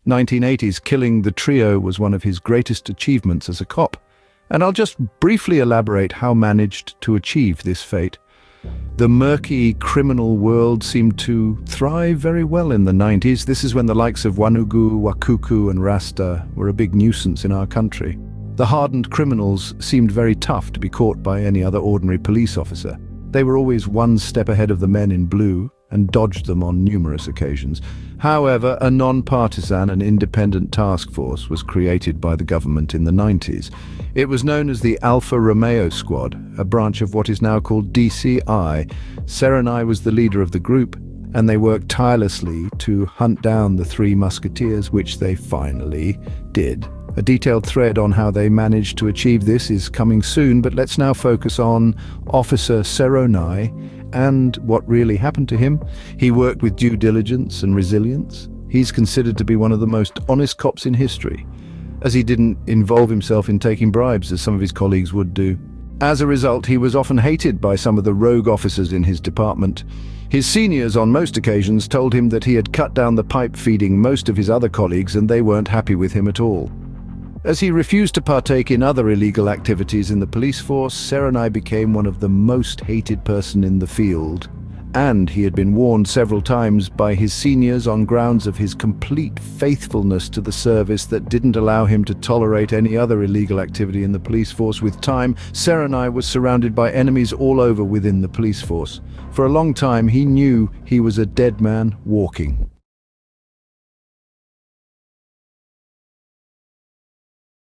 1980s, killing the trio was one of his greatest achievements as a cop. And I'll just briefly elaborate how managed to achieve this fate. The murky criminal world seemed to thrive very well in the 90s. This is when the likes of Wanugu, Wacucu and Rasta were a big nuisance in our country. The hardened criminals seemed very tough to be caught by any other ordinary police officer. They were always one step ahead of the men in blue and dodged them on numerous occasions. However, a non-partisan and independent task force was created by the government in the 90s. It was known as the Alfa Romeo Squad, a branch of what is now called DCI. Serenai was the leader of the group, and they worked tirelessly to hunt down the three musketeers, which they finally did. A detailed thread on how they managed to achieve this is coming soon, but let's now focus on Officer Serenai and what really happened to him. He worked with due diligence and resilience. He's considered to be one of the most honest cops in history, as he didn't involve himself in taking bribes as some of his colleagues would do. As a result, he was often hated by some of the rogue officers in his department. His seniors on most occasions told him that he had cut down the pipe feeding most of his other colleagues, and they weren't happy with him at all. As he refused to partake in other illegal activities in the police force, Serenai became one of the most hated person in the field, and he had been warned several times by his seniors on grounds of his complete faithfulness to the service that didn't allow him to tolerate any other illegal activity in the police force. With time, Serenai was surrounded by enemies all over within the police force. For a long time, he knew he was a dead man walking.